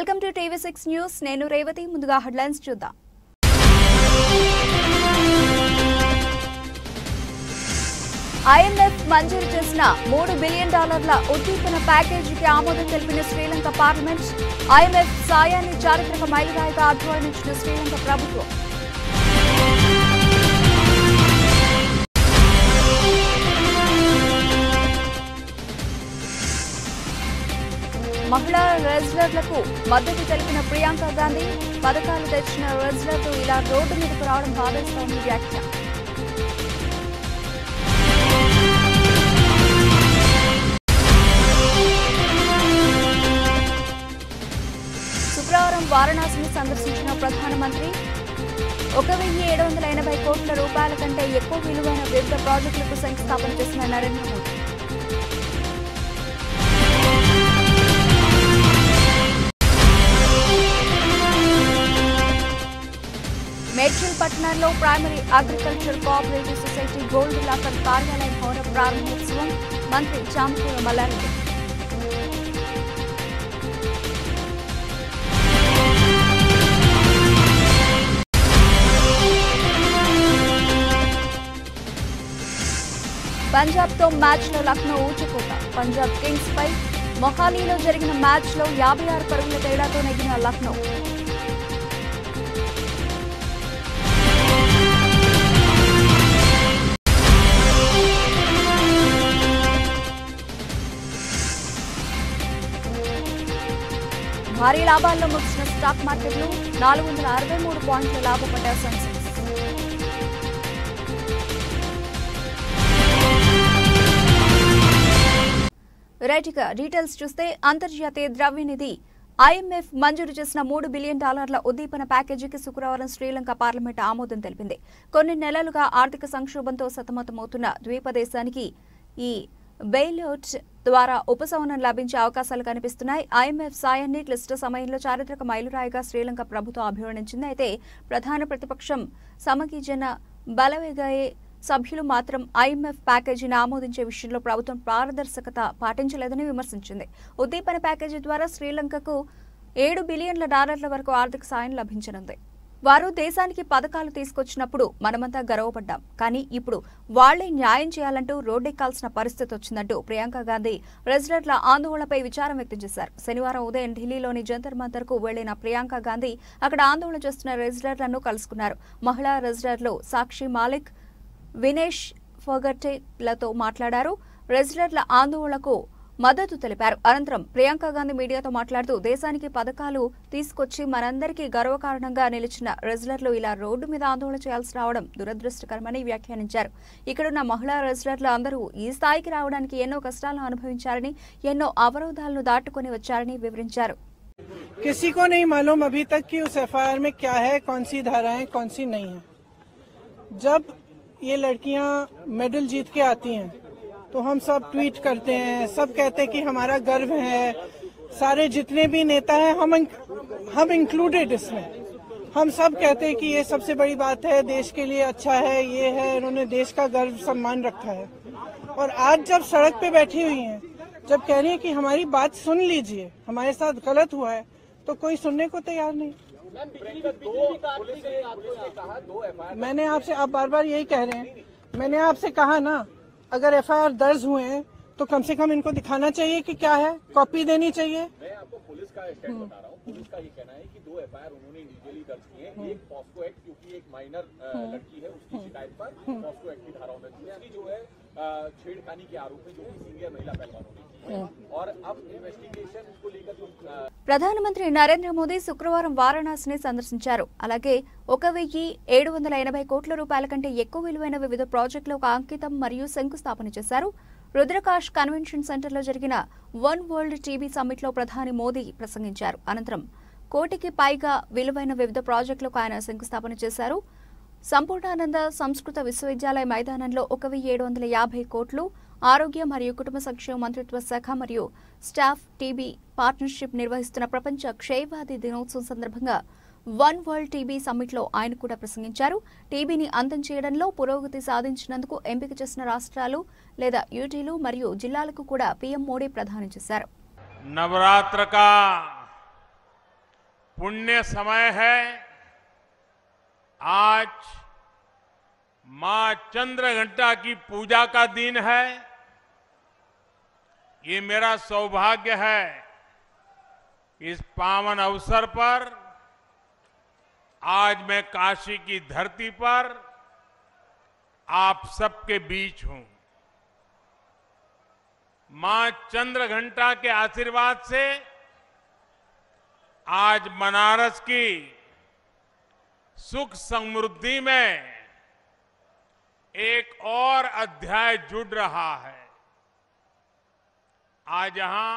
Welcome to TV6 news. నేను రేవతి. ముందుగా headlines చూద్దాం. IMF మంజూరు చేసిన $3 బిలియన్ ఉద్దీపన ప్యాకేజీకి ఆమోదం తెలిపిన శ్రీలంక పార్లమెంట్. IMF సాయాన్ని చారిత్రక మైలురాయిగా అభివర్ణించిన శ్రీలంక ప్రభుత్వం. మహిళా రెజ్లర్లకు మద్దతు తెలిపిన ప్రియాంక గాంధీ. పథకాలు తెచ్చిన రెజ్లర్లు ఇలా రోడ్డు మీదకు రావడం బాధేస్తోంది వ్యాఖ్య. శుక్రవారం వారణాసిని సందర్శించిన ప్రధానమంత్రి 1,780 కోట్ల రూపాయల కంటే ఎక్కువ విలువైన వివిధ ప్రాజెక్టులకు శంకుస్థాపన చేసిన నరేంద్ర మోదీ. మేడ్చల్ పట్టణంలో primary agriculture cooperative society gold locker కార్యాలయం భవన ప్రారంభోత్సవం. మంత్రి చామకూర మల్లారెడ్డి. పంజాబ్తో మ్యాచ్లో లక్నో ఊచకోత. పంజాబ్ కింగ్స్ పై మొహాలీలో జరిగిన మ్యాచ్లో 56 పరుగుల తేడాతో నెగ్గిన లక్నో. భారీ లాభాల్లో ముగిసిన స్టాక్ మార్కెట్లు. 463 పాయింట్ల లాభపడ్డ సెన్సెక్స్. రైట్గా డీటెయిల్స్ చూస్తే అంతర్జాతీయ ద్రవ్యనిధి IMF మంజూరు చేసిన $3 బిలియన్ ఉద్దీపన ప్యాకేజీకి శుక్రవారం శ్రీలంక పార్లమెంట్ ఆమోదం తెలిపింది. కొన్ని నెలలుగా ఆర్థిక సంక్షోభంతో సతమతమవుతున్న ద్వీప దేశానికి ఈ బెయిల్అవుట్ ద్వారా ఉపశమనం లభించే అవకాశాలు కనిపిస్తున్నాయి. IMF సాయాన్ని క్లిష్ట సమయంలో చారిత్రక మైలురాయిగా శ్రీలంక ప్రభుత్వం అభివర్ణించింది. అయితే ప్రధాన ప్రతిపక్షం సమగిజన బలవేగాయే సభ్యులు మాత్రం IMF ప్యాకేజీని ఆమోదించే విషయంలో ప్రభుత్వం పారదర్శకత పాటించలేదని విమర్శించింది. ఉద్దీపన ప్యాకేజీ ద్వారా శ్రీలంకకు $7 బిలియన్ల వరకు ఆర్థిక సాయం లభించనుంది. వారు దేశానికి పథకాలు తీసుకొచ్చినప్పుడు మనమంతా గర్వపడ్డాం. కానీ ఇప్పుడు వాళ్లే న్యాయం చేయాలంటూ రోడ్డెక్కాల్సిన పరిస్థితి వచ్చిందంటూ ప్రియాంక గాంధీ రెజ్లర్ల ఆందోళనపై విచారం వ్యక్తం చేశారు. శనివారం ఉదయం ఢిల్లీలోని జంతర్ మంతర్ కు వెళ్లిన ప్రియాంక గాంధీ అక్కడ ఆందోళన చేస్తున్న రెజ్లర్లను కలుసుకున్నారు. మహిళా రెజ్లర్లు సాక్షి మాలిక్, వినేష్ ఫోగటేలతో మాట్లాడారు. రెజ్లర్ల ఆందోళనకు మద్దతు తెలిపారు. అనంతరం ప్రియాంక గాంధీ మీడియాతో మాట్లాడుతూ దేశానికి పథకాలు తీసుకొచ్చి మనందరికీ గర్వకారణంగా నిలిచిన రెజ్లర్లు ఇలా రోడ్డు మీద ఆందోళన చేయాల్సి రావడం దురదృష్టకరమని వ్యాఖ్యానించారు. ఇక్కడున్న మహిళా రెజ్లర్లు అందరూ ఈ స్థాయికి రావడానికి ఎన్నో కష్టాలను అనుభవించారని, ఎన్నో అవరోధాలను దాటుకుని వచ్చారని వివరించారు. किसी को नहीं मालूम अभी तक कि उस FIR में क्या है, कौन सी धाराएं कौन सी नहीं है. जब ये लड़कियां मेडल जीत के आती हैं तो हम सब ट्वीट करते हैं, सब कहते हैं कि हमारा गर्व है. सारे जितने भी नेता हैं हम इंक्लूडेड इसमें, हम सब कहते हैं कि ये सबसे बड़ी बात है, देश के लिए अच्छा है, ये है, इन्होंने देश का गर्व सम्मान रखा है. और आज जब सड़क पे बैठी हुई हैं, जब कह रही है कि हमारी बात सुन लीजिए, हमारे साथ गलत हुआ है, तो कोई सुनने को तैयार नहीं. मैंने आपसे, आप बार बार यही कह रहे हैं, मैंने आपसे कहा ना, अगर FIR दर्ज हुए हैं तो कम से कम इनको दिखाना चाहिए कि क्या है, कॉपी देनी चाहिए. मैं आपको पुलिस का स्टैंड बता रहा हूँ. पुलिस का ये कहना है कि 2 FIR उन्होंने इंडिविजुअली दर्ज किए. एक पॉस्को एक्ट, क्योंकि एक माइनर लड़की है, उसकी शिकायत पर पॉस्को एक्ट की धाराओं में, दूसरी जो है छेड़खानी के आरोप में जो कि सीनियर महिला पहलवानों ने किए. और अब इन्वेस्टिगेशन को लेकर जो ప్రధానమంత్రి నరేంద్ర మోదీ శుక్రవారం వారణాసిని సందర్శించారు. అలాగే 1,780 కోట్ల రూపాయల కంటే ఎక్కువ విలువైన వివిధ ప్రాజెక్టులకు అంకితం మరియు శంకుస్థాపన చేశారు. రుద్రకాష్ కన్వెన్షన్ సెంటర్లో జరిగిన వన్ వరల్డ్ టీబీ సమ్మిట్లో ప్రధాని మోదీ ప్రసంగించారు. అనంతరం 1 కోటికి పైగా విలువైన వివిధ ప్రాజెక్టులకు ఆయన శంకుస్థాపన చేశారు. సంపూర్ణానంద సంస్కృత విశ్వవిద్యాలయ మైదానంలో 1,750 కోట్లు, ఆరోగ్య మరియు కుటుంబ సంక్షేమ మంత్రిత్వ శాఖ మరియు స్టాఫ్ టీబీ పార్ట్నర్షిప్ నిర్వహిస్తున్న ప్రపంచ క్షయవ్యాధి దినోత్సవం సందర్భంగా వన్ వరల్డ్ టీబీ సమ్మిట్లో ఆయన కూడా ప్రసంగించారు. టీబీని అంతం చేయడంలో పురోగతి సాధించినందుకు ఎంపిక చేసిన రాష్ట్రాలు లేదా యూటీలు మరియు జిల్లాలకు కూడా పీఎం మోడీ ప్రదానం చేశారు. नवरात्र का पुण्य समय है। आज मां चंद्रघंटा की पूजा का दिन है। ये मेरा सौभाग्य है, इस पावन अवसर पर आज मैं काशी की धरती पर आप सबके बीच हूं। मां चंद्रघंटा के आशीर्वाद से आज बनारस की सुख समृद्धि में एक और अध्याय जुड़ रहा है। आज यहां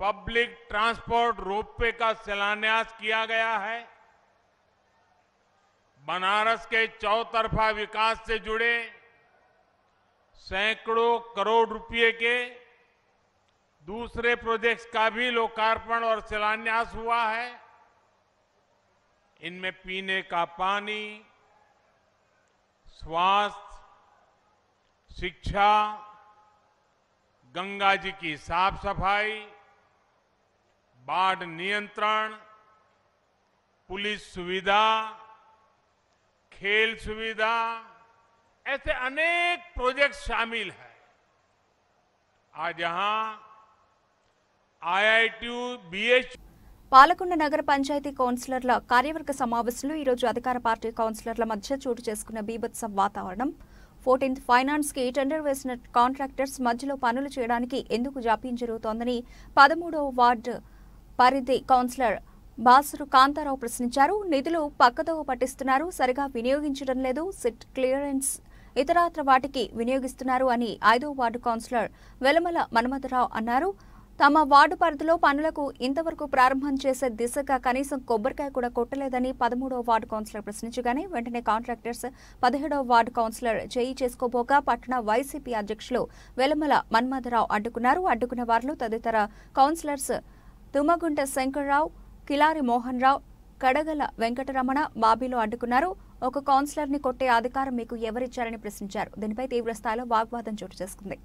पब्लिक ट्रांसपोर्ट रोपवे का शिलान्यास किया गया है। बनारस के चौतरफा विकास से जुड़े सैकड़ों करोड़ रुपए के दूसरे प्रोजेक्ट्स का भी लोकार्पण और शिलान्यास हुआ है। इनमें पीने का पानी, स्वास्थ्य, शिक्षा, गंगा जी की साफ सफाई, बाढ़ नियंत्रण, पुलिस सुविधा, खेल सुविधा, ऐसे अनेक प्रोजेक्ट शामिल हैं। आज यहां IITU BH పాలకొండ నగర పంచాయతీ కౌన్సిలర్ల కార్యవర్గ సమావేశంలో ఈ రోజు అధికార పార్టీ కౌన్సిలర్ల మధ్య చోటు చేసుకున్న బీభత్సం వాతావరణం. 14th ఫైనాన్స్ కి టెండర్ వేసిన కాంట్రాక్టర్స్ మధ్యలో పనులు చేయడానికి ఎందుకు జాప్యం జరుగుతోందని 13వ వార్డు పరిధి కౌన్సిలర్ బాసురు కాంతారావు ప్రశ్నించారు. నిధులు పక్కదోవ పట్టిస్తున్నారు, సరిగా వినియోగించడం లేదు, సిట్ క్లియరెన్స్ ఇతరత్ర వాటికి వినియోగిస్తున్నారు అని 5వ వార్డు కౌన్సిలర్ వెలమల మన్మథరావు అన్నారు. తమ వార్డు పరిధిలో పనులకు ఇంతవరకు ప్రారంభం చేసే దిశగా కనీసం కొబ్బరికాయ కూడా కొట్టలేదని 13వ వార్డు కౌన్సిలర్ ప్రశ్నించగానే వెంటనే కాంట్రాక్టర్స్ 17వ వార్డు కౌన్సిలర్ చేయి చేసుకోబోగా పట్టణ వైసీపీ అధ్యక్షులు వెలమల మన్మథరావు అడ్డుకున్నారు. అడ్డుకున్న వారిలో తదితర కౌన్సిలర్స్ తుమ్మగుంట శంకర్రావు, కిలారి మోహన్ రావు, కడగల వెంకటరమణ బాబీలో అడ్డుకున్నారు. ఒక కౌన్సిలర్ ని కొట్టే అధికారం మీకు ఎవరిచ్చారని ప్రశ్నించారు. దీనిపై తీవ్ర స్థాయిలో వాగ్వాదం చోటు చేసుకుంది.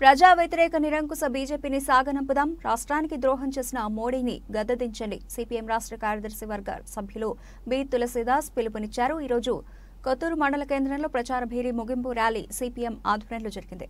ప్రజా వ్యతిరేక నిరంకుశ బీజేపీని సాగనంపుదాం, రాష్ట్రానికి ద్రోహం చేసిన మోడీని గద్దదించండి. సిపిఎం రాష్ట్ర కార్యదర్శి వర్గ సభ్యులు బి తులసిదాస్ పిలుపునిచ్చారు. ఈ రోజు కొత్తూరు మండల కేంద్రంలో ప్రచార భేరీ ముగింపు ర్యాలీ సిపిఎం ఆధ్వర్యంలో జరిగింది.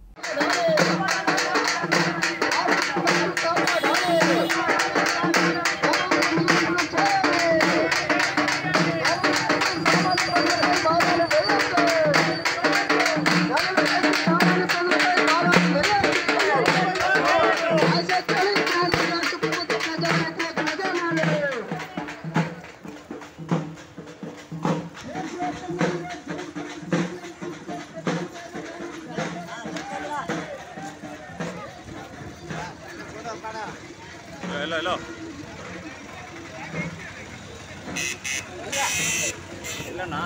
हेलो ना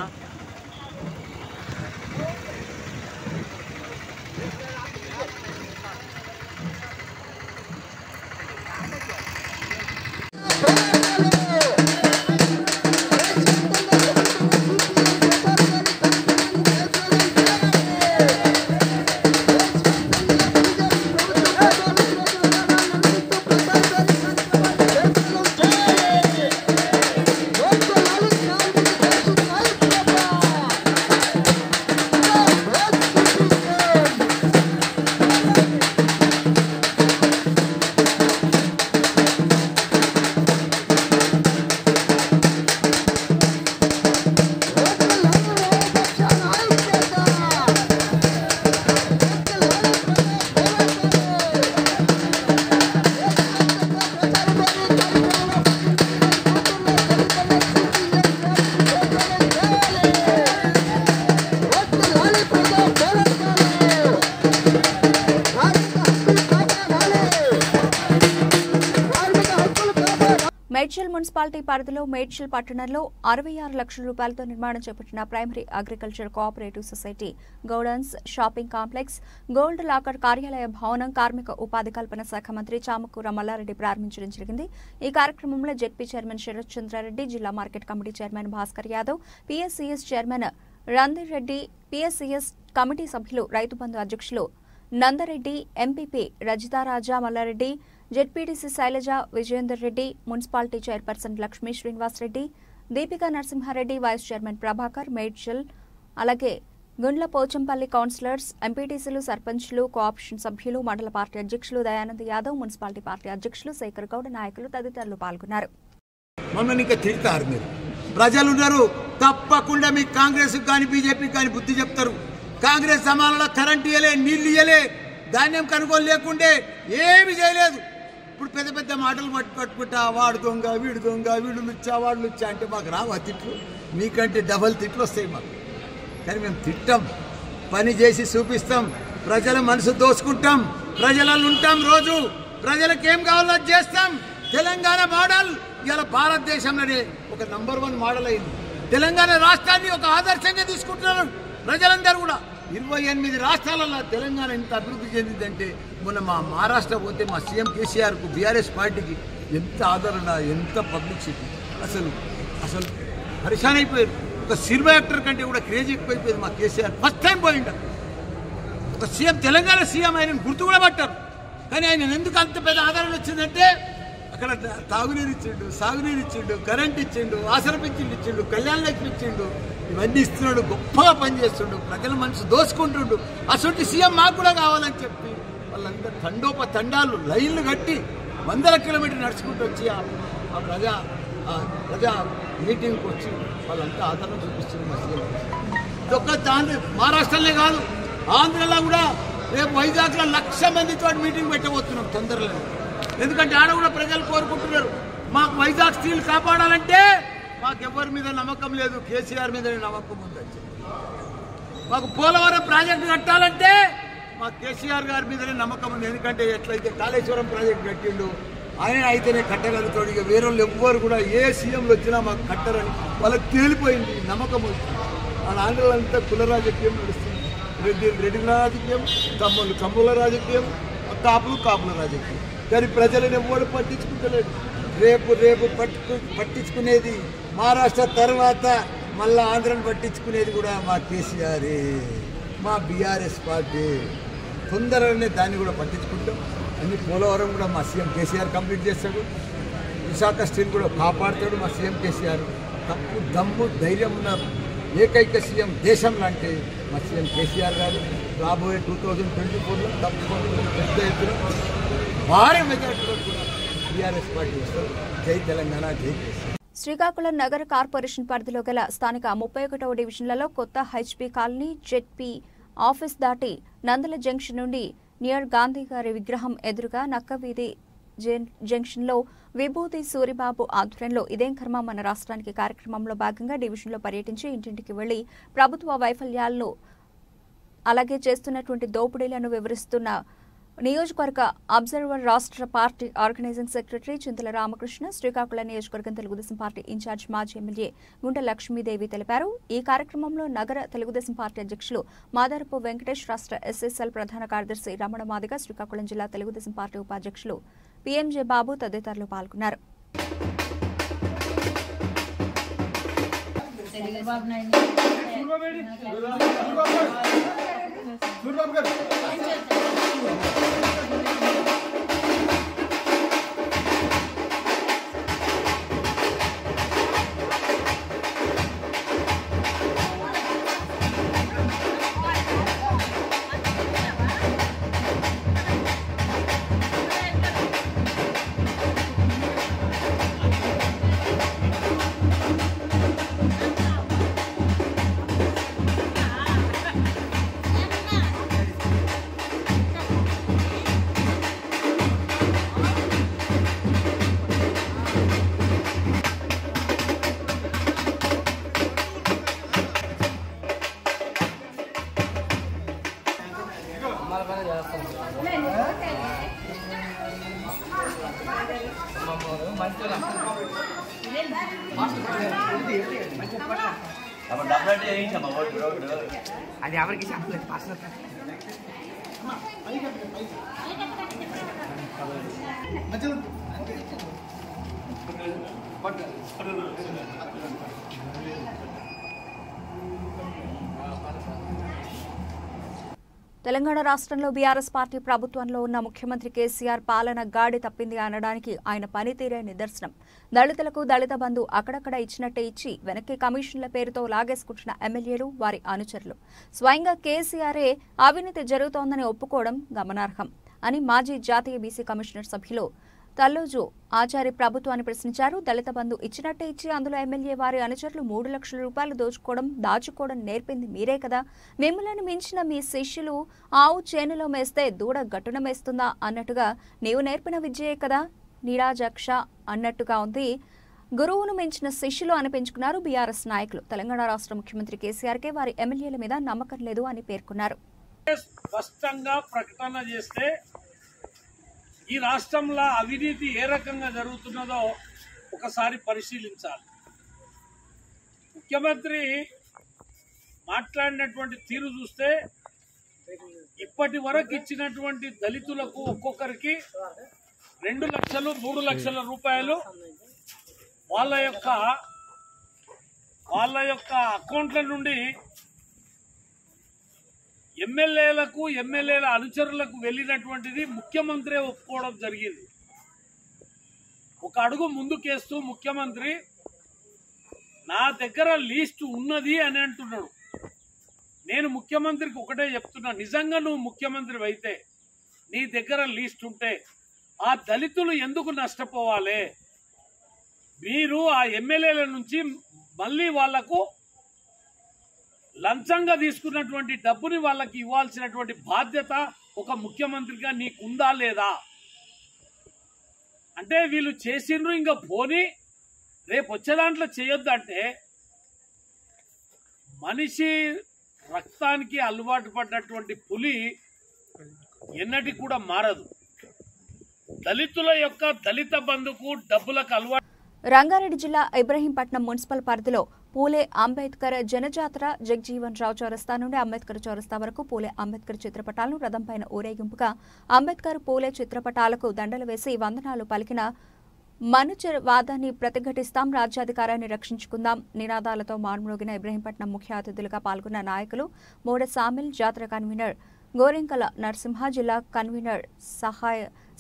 మున్సిపాలిటీ పరిధిలో మేడ్చల్ పట్టణంలో 66 లక్షల రూపాయలతో నిర్మాణం చేపట్టిన primary agriculture cooperative society godowns shopping complex gold locker కార్యాలయ భవనం కార్మిక ఉపాధి కల్పన శాఖ మంత్రి చామకూర మల్లారెడ్డి ప్రారంభించడం జరిగింది. ఈ కార్యక్రమంలో జెడ్పీ చైర్మన్ శరత్ చంద్రారెడ్డి, జిల్లా market committee chairman Bhaskar Yadav, PSCS chairman Randhir Reddy, PSCS committee సభ్యులు, రైతు బంధు అధ్యక్షులు Nandareddy, MPP Rajitharaja Mallareddy, ZPTC Sailaja Vijayender Reddy, municipality chairperson Lakshmi Srinivas Reddy, Deepika Narasimhareddy, vice chairman Prabhakar, Medchal, అలాగే గుండ్ల పోచంపల్లి కౌన్సిలర్స్, ఎంపీటీసీలు, సర్పంచ్లు, కోఆప్షన్ సభ్యులు, మండల పార్టీ అధ్యక్షులు దయానంద్ యాదవ్, మున్సిపాలిటీ పార్టీ అధ్యక్షులు శేఖర్ గౌడ్, నాయకులు తదితరులు పాల్గొన్నారు. ప్రజలున్నారు, తప్పకుండా మీ కాంగ్రెస్ కానీ బీజేపీ కానీ బుద్ధి చెప్తారు. కాంగ్రెస్ సమానంలో కరెంట్ ఇయ్యలే, నీళ్లు ఇయ్యలే, ధాన్యం కొనుగోలు లేకుండే ఏమి చేయలేదు. ఇప్పుడు పెద్ద పెద్ద మాటలు పట్టుకుంటా వాడు దొంగ వీడు దొంగ వీడు లుచ్చా వాడు లుచ్చా అంటే మాకు రావా తిట్లు? మీకంటే డబల్ తిట్లు వస్తాయి మాకు. కానీ మేము తిట్టాం, పని చేసి చూపిస్తాం, ప్రజల మనసు దోచుకుంటాం, ప్రజలలో ఉంటాం, రోజు ప్రజలకు ఏం కావాలో చేస్తాం. తెలంగాణ మోడల్ ఇలా భారతదేశంలోనే ఒక నంబర్ 1 మోడల్ అయింది. తెలంగాణ రాష్ట్రాన్ని ఒక ఆదర్శంగా తీసుకుంటున్నారు ప్రజలందరూ కూడా. 28 రాష్ట్రాలలో తెలంగాణ ఇంత అభివృద్ధి చెందిందంటే మొన్న మా మహారాష్ట్ర పోతే మా సీఎం కేసీఆర్కు బీఆర్ఎస్ పార్టీకి ఎంత ఆదరణ, ఎంత పబ్లిసిటీ, అసలు అసలు పరిశాన్ అయిపోయారు. ఒక సినిమా యాక్టర్ కంటే కూడా క్రేజ్ ఎక్కువైపోయింది మా కేసీఆర్. ఫస్ట్ టైం పోయిండ ఒక సీఎం, తెలంగాణ సీఎం, ఆయన గుర్తు కూడా పట్టారు. కానీ ఆయన ఎందుకు అంత పెద్ద ఆదరణ వచ్చిందంటే అక్కడ తాగునీరు ఇచ్చిండు, సాగునీరు ఇచ్చిండు, కరెంట్ ఇచ్చిండు, ఆసరా పింఛన్లు ఇచ్చిండు, కళ్యాణ లక్ష్మి ఇచ్చిండు, ఇవన్నీ ఇస్తున్నాడు, గొప్పగా పనిచేస్తుండు, ప్రజల మనసు దోసుకుంటుండు. అసలు సీఎం మాకు కూడా కావాలని చెప్పి వాళ్ళందరూ తండోపతండాలు లైన్లు కట్టి 100 కిలోమీటర్లు నడుచుకుంటూ వచ్చి ఆ ప్రజా మీటింగ్కి వచ్చి వాళ్ళంతా ఆదరణ చూపిస్తుంది మా సీఎం. ఇదొక్క మహారాష్ట్రలోనే కాదు, ఆంధ్రలో కూడా రేపు వైజాగ్లో 1,00,000 మందితో మీటింగ్ పెట్టబోతున్నాం తొందరలో. ఎందుకంటే ఆడ కూడా ప్రజలు కోరుకుంటున్నారు, మాకు వైజాగ్ స్టీల్ కాపాడాలంటే మాకు ఎవరి మీద నమ్మకం లేదు, కేసీఆర్ మీద నమ్మకం ఉందని చెప్పి. మాకు పోలవరం ప్రాజెక్టు కట్టాలంటే మాకు కేసీఆర్ గారి మీదనే నమ్మకం ఉంది. ఎందుకంటే ఎట్లయితే కాళేశ్వరం ప్రాజెక్టు కట్టిండు ఆయన అయితేనే కట్టగలుగుతాడు. ఇక వేరే వాళ్ళు ఎవ్వరు కూడా ఏ సీఎంలు వచ్చినా మాకు కట్టరని వాళ్ళకి తేలిపోయింది, నమ్మకం వచ్చింది. వాళ్ళ ఆంధ్రలంతా కుల రాజకీయం నడుస్తుంది, రెడ్డి రాజకీయం, కమ్ముల రాజకీయం, కాపుల రాజకీయం. కానీ ప్రజలను ఎవ్వరు పట్టించుకుంటలేడు. రేపు పట్టించుకునేది మహారాష్ట్ర తర్వాత మళ్ళీ ఆంధ్రను పట్టించుకునేది కూడా మా కేసీఆరే, మా బీఆర్ఎస్ పార్టీ. తొందరగానే దాన్ని కూడా పట్టించుకుంటాం. అన్ని పోలవరం కూడా మా సీఎం కేసీఆర్ కంప్లీట్ చేస్తాడు, విశాఖ స్టీల్ కూడా కాపాడుతాడు మా సీఎం కేసీఆర్. తప్పు దమ్ము ధైర్యం ఉన్న ఏకైక సీఎం దేశంలో అంటే మా సీఎం కేసీఆర్ గారు. రాబోయే 2024లో తప్పకుండా పెద్ద ఎత్తున భారీ మెజార్టీలో కూడా టీఆర్ఎస్ పార్టీ వస్తారు. జై తెలంగాణ, జై కేసీఆర్. శ్రీకాకుళం నగర కార్పొరేషన్ పరిధిలో గల స్థానిక 31వ డివిజన్లలో కొత్త హెచ్పీ కాలనీ, జెడ్పీ ఆఫీస్ దాటి నందల జంక్షన్ నుండి నియర్ గాంధీ గారి విగ్రహం ఎదురుగా నక్కవీధి జంక్షన్లో విభూతి సూరిబాబు ఆధ్వర్యంలో ఇదేం కర్మ మన రాష్ట్రానికి కార్యక్రమంలో భాగంగా డివిజన్లో పర్యటించి ఇంటింటికి వెళ్లి ప్రభుత్వ వైఫల్యాలను అలాగే చేస్తున్నటువంటి దోపిడీలను వివరిస్తున్న నియోజకవర్గ అబ్జర్వర్ రాష్ట్ర పార్టీ ఆర్గనైజింగ్ సెక్రటరీ చింతల రామకృష్ణ, శ్రీకాకుళం నియోజకవర్గం తెలుగుదేశం పార్టీ ఇన్ఛార్జ్ మాజీ ఎమ్మెల్యే గుంట లక్ష్మీదేవి తెలిపారు. ఈ కార్యక్రమంలో నగర తెలుగుదేశం పార్టీ అధ్యక్షులు మాదారపు వెంకటేష్, రాష్ట్ర ఎస్ఎస్ఎల్ ప్రధాన కార్యదర్శి రమణ మాదిగ, శ్రీకాకుళం జిల్లా తెలుగుదేశం పార్టీ ఉపాధ్యక్షులు పీఎంజే బాబు తదితరులు పాల్గొన్నారు. మంచిగా అది ఎవరికి చెప్పలేదు పర్సనల్ తెలంగాణ రాష్ట్రంలో బీఆర్ఎస్ పార్టీ ప్రభుత్వంలో ఉన్న ముఖ్యమంత్రి కేసీఆర్ పాలన గాడి తప్పింది అనడానికి ఆయన పనితీరే నిదర్శనం. దళితులకు దళిత బంధు అక్కడక్కడ ఇచ్చినట్టే ఇచ్చి వెనక్కి కమిషన్ల పేరుతో లాగేసుకుంటున్న ఎమ్మెల్యేలు, వారి అనుచరులు. స్వయంగా కేసీఆరే అవినీతి జరుగుతోందని ఒప్పుకోవడం గమనార్హం అని మాజీ జాతీయ బీసీ కమిషనర్ సభ్యులు తల్లోజు ఆచారి ప్రభుత్వాన్ని ప్రశ్నించారు. దళిత బంధు ఇచ్చినట్టే ఇచ్చి అందులో ఎమ్మెల్యే వారి అనుచరులు 3 లక్షల రూపాయలు దాచుకోవడం నేర్పింది మీరే కదా. మిమ్మల్ని మించిన మీ శిష్యులు ఆవు చేనులో మేస్తే దూడ గట్టున మేస్తుందా అన్నట్టుగా నీవు నేర్పిన విద్యే కదా నీరాజక్ష అన్నట్టుగా ఉంది. గురువును మించిన శిష్యులు అనిపించుకున్నారు బీఆర్ఎస్ నాయకులు. తెలంగాణ రాష్ట్ర ముఖ్యమంత్రి కేసీఆర్కే వారి ఎమ్మెల్యేల మీద నమ్మకం లేదు అని పేర్కొన్నారు. స్పష్టంగా ప్రకటన చేస్తే ఈ రాష్ట్రంలో అవినీతి ఏ రకంగా జరుగుతున్నదో ఒకసారి పరిశీలించాలి. ముఖ్యమంత్రి మాట్లాడినటువంటి తీరు చూస్తే ఇప్పటి వరకు ఇచ్చినటువంటి దళితులకు ఒక్కొక్కరికి 2 లక్షలు 3 లక్షల రూపాయలు వాళ్ళ యొక్క అకౌంట్ల నుండి ఎమ్మెల్యేలకు ఎమ్మెల్యేల అనుచరులకు వెళ్ళినటువంటిది ముఖ్యమంత్రి ఒప్పుకోవడం జరిగింది. ఒక అడుగు ముందుకేస్తూ ముఖ్యమంత్రి నా దగ్గర లిస్ట్ ఉన్నది అని అంటున్నాడు. నేను ముఖ్యమంత్రికి ఒకటే చెప్తున్నా, నిజంగా నువ్వు ముఖ్యమంత్రి అయితే నీ దగ్గర లిస్ట్ ఉంటే ఆ దళితులు ఎందుకు నష్టపోవాలి? మీరు ఆ ఎమ్మెల్యేల నుంచి మళ్ళీ వాళ్లకు లంచంగా తీసుకున్నటువంటి డబ్బుని వాళ్ళకి ఇవ్వాల్సినటువంటి బాధ్యత ఒక ముఖ్యమంత్రిగా నీకుందా లేదా? అంటే వీళ్ళు చేసిండ్రు ఇంకా పోని రేపు వచ్చే దాంట్లో చేయొద్దంటే మనిషి రక్తానికి అలవాటు పడ్డటువంటి పులి ఎన్నటి కూడా మారదు. దళితుల యొక్క దళిత బంధుకు డబ్బులకు అలవాటు. రంగారెడ్డి జిల్లా ఇబ్రహీంపట్నం మున్సిపల్ పరిధిలో పూలే అంబేద్కర్ జనజాతర జగజీవన్ రావు చౌరస్తా నుండి అంబేద్కర్ చౌరస్తా వరకు పూలే అంబేద్కర్ చిత్రపటాలను రథంపైన ఊరేగింపుగా అంబేద్కర్ పూలే చిత్రపటాలకు దండలు వేసి వందనాలు పలికిన మనువాదాన్ని ప్రతిఘటిస్తాం, రాజ్యాధికారాన్ని రక్షించుకుందాం నినాదాలతో మార్మోగిన ఇబ్రహీంపట్నం ముఖ్య అతిథులుగా పాల్గొన్న నాయకులు మోడ సామిల్, జాతర కన్వీనర్ గోరింకల నరసింహ, జిల్లా కన్వీనర్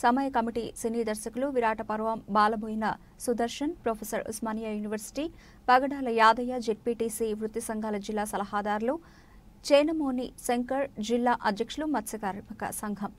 సమయ కమిటీ సినీ దర్శకులు విరాట పర్వం, బాలబోయిన సుదర్శన్, ప్రొఫెసర్ ఉస్మానియా యూనివర్సిటీ, పగడాల యాదయ్య, జెడ్పీటీసీ వృత్తి సంఘాల జిల్లా సలహాదారులు, చేనమోని శంకర్, జిల్లా అధ్యక్షులు, మత్స్యకార్మిక సంఘం.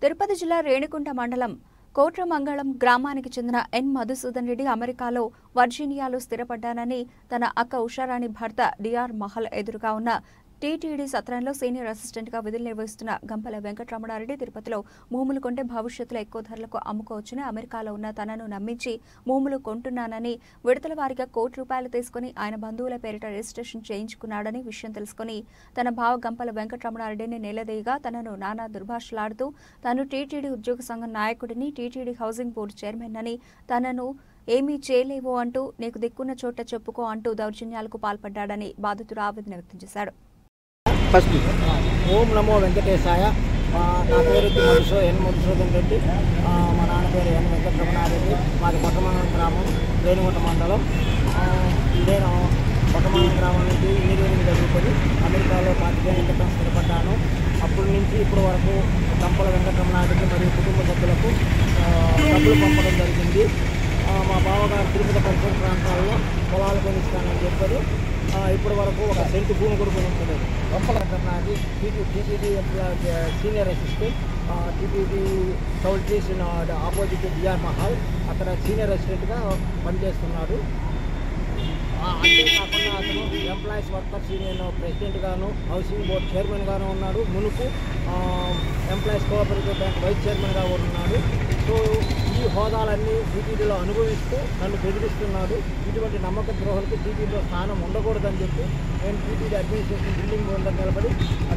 తిరుపతి జిల్లా రేణిగుంట మండలం కోట్రమంగళం గ్రామానికి చెందిన ఎన్ మధుసూదన్ రెడ్డి అమెరికాలో వర్జీనియాలో స్థిరపడ్డానని తన అక్క ఉషారాణి భర్త డిఆర్ మహల్ ఎదురుగా ఉన్న టీటీడీ సత్రంలో సీనియర్ అసిస్టెంట్ గా విధులు నిర్వహిస్తున్న గంపల వెంకటరమణారెడ్డి తిరుపతిలో భూములు కొంటే భవిష్యత్తులో ఎక్కువ ధరలకు అమ్ముకోవచ్చని అమెరికాలో ఉన్న తనను నమ్మించి భూములు కొంటున్నానని విడతల వారీగా ₹1,00,00,000 తీసుకుని ఆయన బంధువుల పేరిట రిజిస్ట్రేషన్ చేయించుకున్నాడని విషయం తెలుసుకుని తన బావ గంపల వెంకటరమణారెడ్డిని నిలదీయగా తనను నానా దుర్భాషలాడుతూ తాను టీటీడీ ఉద్యోగ సంఘం నాయకుడిని, టీటీడీ హౌసింగ్ బోర్డు చైర్మన్ అని, తనను ఏమీ చేయలేవో అంటూ నీకు దిక్కున్న చోట చెప్పుకో అంటూ దౌర్జన్యాలకు పాల్పడ్డాడని బాధితుడు ఆవేదన వ్యక్తం చేశాడు. ఓం నమో వెంకటేశాయ. నా పేరు ఎన్ మధుసూదన్ రెడ్డి, మా నాన్న పేరు ఎన్ వెంకటరమణారెడ్డి, మాది కొట్టమంగళం గ్రామం, రేణిగుంట మండలం. నేను 15 క్రితం స్థిరపడ్డాను. అప్పటి నుంచి ఇప్పటి వరకు తంపల వెంకటరమణానికి మరియు కుటుంబ సభ్యులకు డబ్బులు పంపడం జరిగింది. మా బావగారు తిరుపతి పరిసర ప్రాంతాల్లో పొలాలు కొనిస్తానని చెప్పారు. ఇప్పటి వరకు ఒక సెంటు భూమి కూడా కొనుక్కోలేదు. తంపల వెంకటరమణానికి టీటీడీ సీనియర్ అసిస్టెంట్, టీటీడీ సౌల్ట్రీస్ ఆపోజిట్ బిఆర్ మహల్ అక్కడ సీనియర్ అసిస్టెంట్గా పనిచేస్తున్నాడు. అంతేకాకుండా అతను ఎంప్లాయీస్ వర్కర్స్ యూనియన్ ప్రెసిడెంట్ గాను, హౌసింగ్ బోర్డ్ చైర్మన్ గాను ఉన్నాడు. మునుపు ఎంప్లాయీస్ కోఆపరేటివ్ బ్యాంక్ వైస్ చైర్మన్గా ఉన్నాడు. సో ఈ హోదాలన్నీ టీటీడీలో అనుభవిస్తూ నన్ను బెదిరిస్తున్నాడు. ఇటువంటి నమ్మక ద్రోహులకు టీటీడీలో స్థానం ఉండకూడదని చెప్పి నేను టీటీడీ అడ్మినిస్ట్రేషన్ బిల్డింగ్ ముందు నిలబడి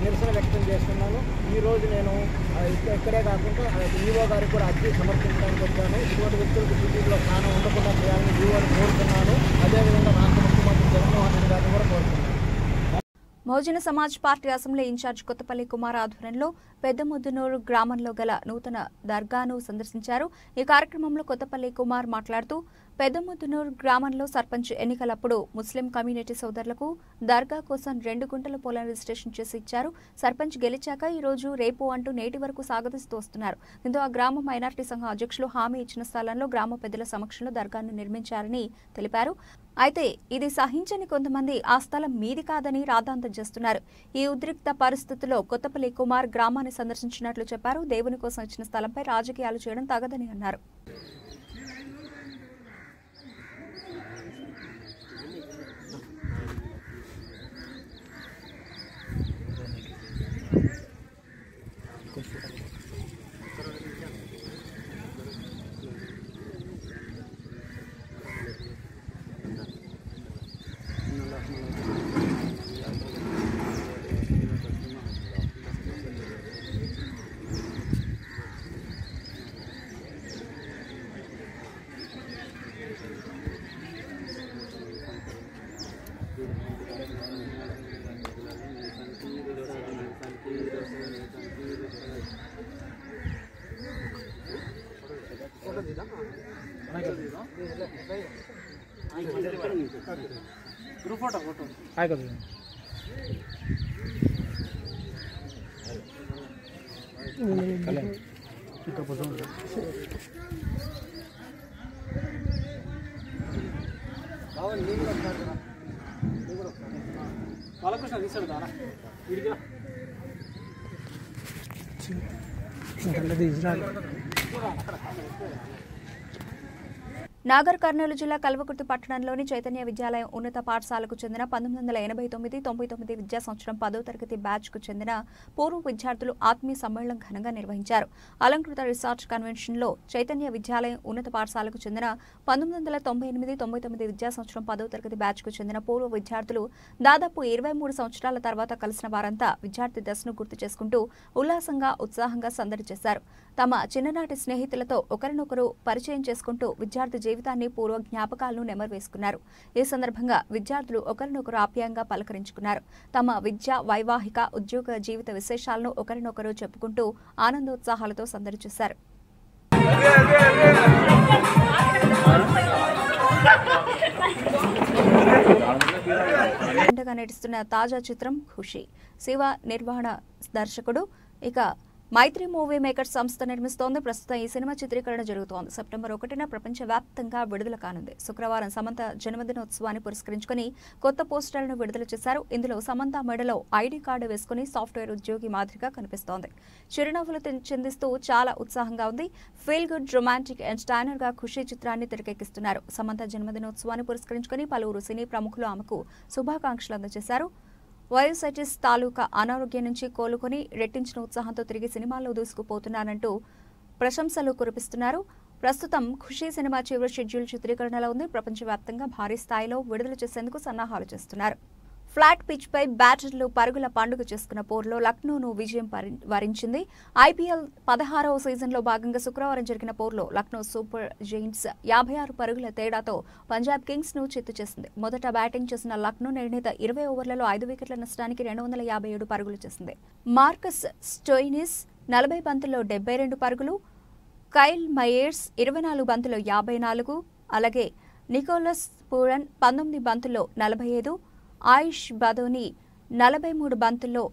నిరసన వ్యక్తం చేస్తున్నాను. ఈరోజు నేను ఇక్కడే కాకుండా ఈవో గారికి కూడా అర్జీ సమర్పించడానికి వచ్చాను. ఇటువంటి వ్యక్తులకు టీటీడీలో స్థానం ఉండకుండా చేయాలని ఈవోని కోరుతున్నాను. అదేవిధంగా రాష్ట్ర ముఖ్యమంత్రి జగన్మోహన్ రెడ్డి గారిని కూడా కోరుతున్నాను. Bahujan Samaj party assembly incharge Kothapalli Kumar ఆధ్వర్యంలో పెద్దముద్దునూరు గ్రామంలో గల నూతన దర్గాను సందర్శించారు. ఈ కార్యక్రమంలో కొత్తపల్లి కుమార్ మాట్లాడుతూ పెద్దముద్దునూరు గ్రామంలో సర్పంచ్ ఎన్నికలప్పుడు ముస్లిం కమ్యూనిటీ సోదరులకు దర్గా కోసం 2 గుంటల పొలం రిజిస్ట్రేషన్ చేసి ఇచ్చారు. సర్పంచ్ గెలిచాక ఈ రోజు రేపు అంటూ నేటి వరకు సాగదీస్తూ వస్తున్నారు. దీంతో ఆ గ్రామ మైనార్టీ సంఘం అధ్యక్షులు హామీ ఇచ్చిన స్థలంలో గ్రామ పెద్దల సమక్షంలో దర్గాను నిర్మించారని తెలిపారు. అయితే ఇది సహించని కొంతమంది ఆ స్థలం మీది కాదని రాద్ధాంతం చేస్తున్నారు. ఈ ఉద్రిక్త పరిస్థితుల్లో కొత్తపల్లి కుమార్ గ్రామాన్ని సందర్శించినట్లు చెప్పారు. దేవుని కోసం ఇచ్చిన స్థలంపై రాజకీయాలు చేయడం తగదని అన్నారు. నాగర్ కర్నూలు జిల్లా కల్వకుర్తి పట్టణంలోని చైతన్య విద్యాలయం ఉన్నత పాఠశాలకు చెందిన 1989-99 విద్యా సంవత్సరం 10వ తరగతి బ్యాచ్ కు చెందిన పూర్వ విద్యార్థులు ఆత్మీయ సమ్మేళనం ఘనంగా నిర్వహించారు. అలంకృత రిసార్ట్ కన్వెన్షన్ లో చైతన్య విద్యాలయం ఉన్నత పాఠశాలకు చెందిన 1998-99 విద్యా సంవత్సరం 10వ తరగతి బ్యాచ్ కు చెందిన పూర్వ విద్యార్థులు దాదాపు 23 సంవత్సరాల తర్వాత కలిసిన వారంతా విద్యార్థి దశను గుర్తు చేసుకుంటూ ఉల్లాసంగా ఉత్సాహంగా సందడి చేశారు. తమ చిన్ననాటి స్నేహితులతో ఒకరినొకరు పరిచయం చేసుకుంటూ విద్యార్థి జీవితాన్ని పూర్వ జ్ఞాపకాలను నెమరువేసుకున్నారు. ఈ సందర్భంగా విద్యార్థులు ఒకరినొకరు ఆప్యాయంగా పలకరించుకున్నారు. తమ విద్య, వైవాహిక, ఉద్యోగ జీవిత విశేషాలను ఒకరినొకరు చెప్పుకుంటూ ఆనందోత్సాహాలతో సందడి చేశారు. నటిస్తున్న తాజా చిత్రం ఖుషి. శివ నిర్వహణ దర్శకుడు. ఇక మైత్రి మూవీ మేకర్స్ సంస్థ నిర్మిస్తోంది. ప్రస్తుతం ఈ సినిమా చిత్రీకరణ జరుగుతోంది. సెప్టెంబర్ 1న ప్రపంచవ్యాప్తంగా విడుదల కానుంది. శుక్రవారం సమంత జన్మదినోత్సవాన్ని పురస్కరించుకుని కొత్త పోస్టర్లను విడుదల చేశారు. ఇందులో సమంత మెడలో ఐడి కార్డు వేసుకుని సాఫ్ట్వేర్ ఉద్యోగి మాదిరిగా కనిపిస్తోంది. చిరునవ్వులు చిందిస్తూ చాలా ఉత్సాహంగా ఉంది. ఫీల్ గుడ్ రొమాంటిక్ ఎంటర్టైనర్ గా ఖుషి చిత్రాన్ని తెరకెక్కిస్తున్నారు. సమంత జన్మదినోత్సవాన్ని పురస్కరించుకుని పలువురు సినీ ప్రముఖులు ఆమెకు శుభాకాంక్షలు అందజేశారు. వయోసైటిస్ తాలూకా అనారోగ్యం నుంచి కోలుకొని రెట్టించిన ఉత్సాహంతో తిరిగి సినిమాల్లో దూసుకుపోతున్నానంటూ ప్రశంసలు కురిపిస్తున్నారు. ప్రస్తుతం ఖుషి సినిమా చివరి షెడ్యూల్ చిత్రీకరణలో ఉంది. ప్రపంచవ్యాప్తంగా భారీ స్థాయిలో విడుదల చేసేందుకు సన్నాహాలు చేస్తున్నారు. ఫ్లాట్ పిచ్ పై బ్యాటర్లు పరుగుల పండుగ చేసుకున్న పోరులో లక్నోను విజయం వరించింది. ఐపీఎల్ 16వ సీజన్లో భాగంగా శుక్రవారం జరిగిన పోరులో లక్నో సూపర్ జెయింట్స్ 56 పరుగుల తేడాతో పంజాబ్ కింగ్స్ ను చిత్తు చేసింది. మొదట బ్యాటింగ్ చేసిన లక్నో నిర్ణీత 20 ఓవర్లలో 5 వికెట్ల నష్టానికి 257 పరుగులు చేసింది. మార్కస్ స్టోయినిస్ 40 బంతుల్లో 72 పరుగులు, కైల్ మయేర్స్ 24 బంతుల్లో 54, అలాగే నికోలస్ పూరన్ 19 బంతుల్లో 45, ఆయుష్ బదోని 43 బంతుల్లో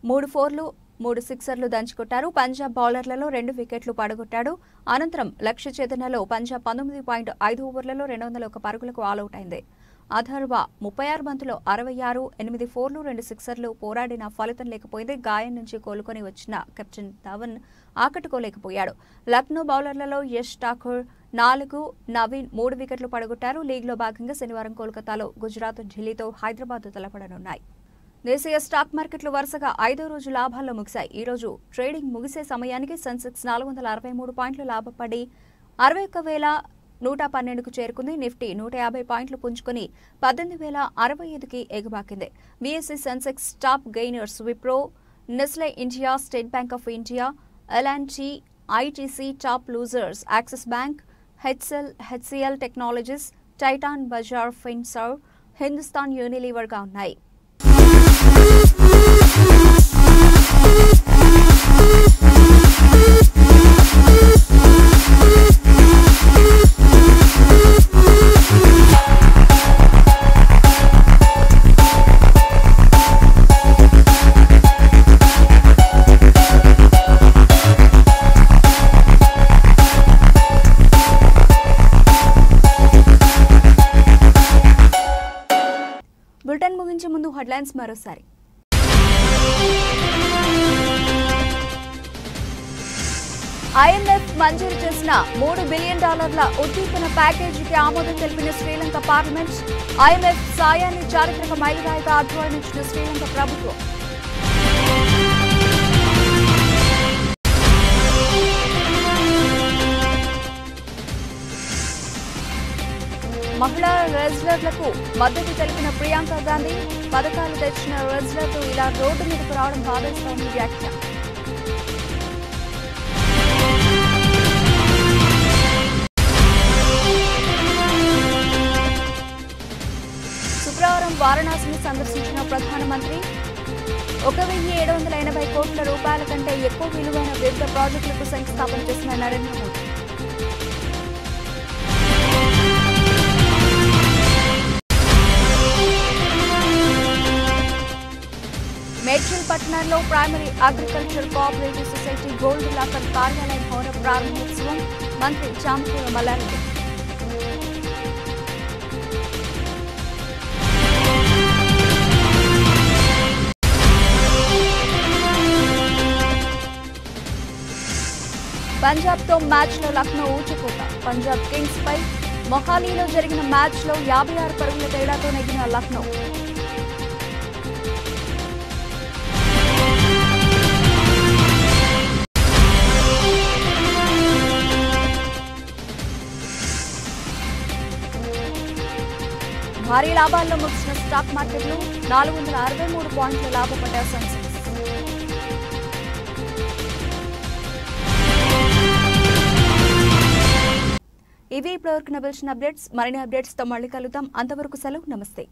3 ఫోర్లు 3 సిక్సర్లు దంచుకొట్టారు. పంజాబ్ బౌలర్లలో 2 వికెట్లు పడగొట్టాడు. అనంతరం లక్ష్య ఛేదనలో పంజాబ్ 19.5 ఓవర్లలో 201 పరుగులకు ఆలౌట్ అయింది. అథర్వ 36 బంతుల్లో 66, 8 ఫోర్లు 2 సిక్సర్లు పోరాడిన ఫలితం లేకపోయింది. గాయం నుంచి కోలుకొని వచ్చిన కెప్టెన్ ధవన్ ఆకట్టుకోలేకపోయాడు. లక్నో బౌలర్లలో యష్ ఠాకూర్ 4, నవీన్ 3 వికెట్లు పడగొట్టారు. లీగ్లో భాగంగా శనివారం కోల్కతాలో గుజరాత్, ఢిల్లీతో హైదరాబాద్ తలపడనున్నాయి. దేశీయ స్టాక్ మార్కెట్లు వరుసగా 5వ రోజు లాభాల్లో ముగిశాయి. ఈ రోజు ట్రేడింగ్ ముగిసే సమయానికి సెన్సెక్స్ 463 పాయింట్లు లాభపడి 61,112కు చేరుకుంది. నిఫ్టీ 150 పాయింట్లు పుంజుకుని 18,065కి ఎగుబాకింది. BSE Sensex top gainers Wipro, Nestle India, State Bank of India, LNT, ITC. Top losers Axis Bank, HCL Technologies, Titan, Bajaj Finserv, Hindustan యూనిలీవర్గా ఉన్నాయి. బులెటిన్ ముగించే ముందు హెడ్లైన్స్ మరోసారి. ఐఎంఎఫ్ మంజూరు చేసిన $3 బిలియన్ ఉద్దీపన ప్యాకేజీకి ఆమోదం తెలిపిన శ్రీలంక పార్లమెంట్. ఐఎంఎఫ్ సాయాన్ని చారిత్రక మైలురాయిగా అభివర్ణించిన శ్రీలంక ప్రభుత్వం. మహిళా రెజ్లర్లకు మద్దతు తెలిపిన ప్రియాంక గాంధీ. పథకాలు తెచ్చిన రెజ్లర్లు ఇలా రోడ్డు మీదకు రావడం బాధేస్తోంది వ్యాఖ్య. శుక్రవారం వారణాసిని సందర్శించిన ప్రధానమంత్రి 1,780 కోట్ల రూపాయల కంటే ఎక్కువ విలువైన వివిధ ప్రాజెక్టులకు శంకుస్థాపన చేసిన నరేంద్ర మోదీ. మేడ్చల్ పట్టణంలో primary agriculture cooperative society gold locker కార్యాలయం భవన ప్రారంభోత్సవం. మంత్రి చామకూర మల్లారెడ్డి. పంజాబ్తో మ్యాచ్లో లక్నో ఊచకోత. పంజాబ్ కింగ్స్ పై మొహాలీలో జరిగిన మ్యాచ్లో 56 పరుగుల తేడాతో నెగ్గిన లక్నో. భారీ లాభాల్లో ముగిసిన స్టాక్ మార్కెట్లు 463 పాయింట్ల లాభపడ్డ సెన్సెక్స్. ఇవి ఇప్పటివరకు నబిల్చిన అప్డేట్స్. మరిన్ని అప్డేట్స్తో మళ్ళీ కలుద్దాం. అంతవరకు సెలవు. నమస్తే.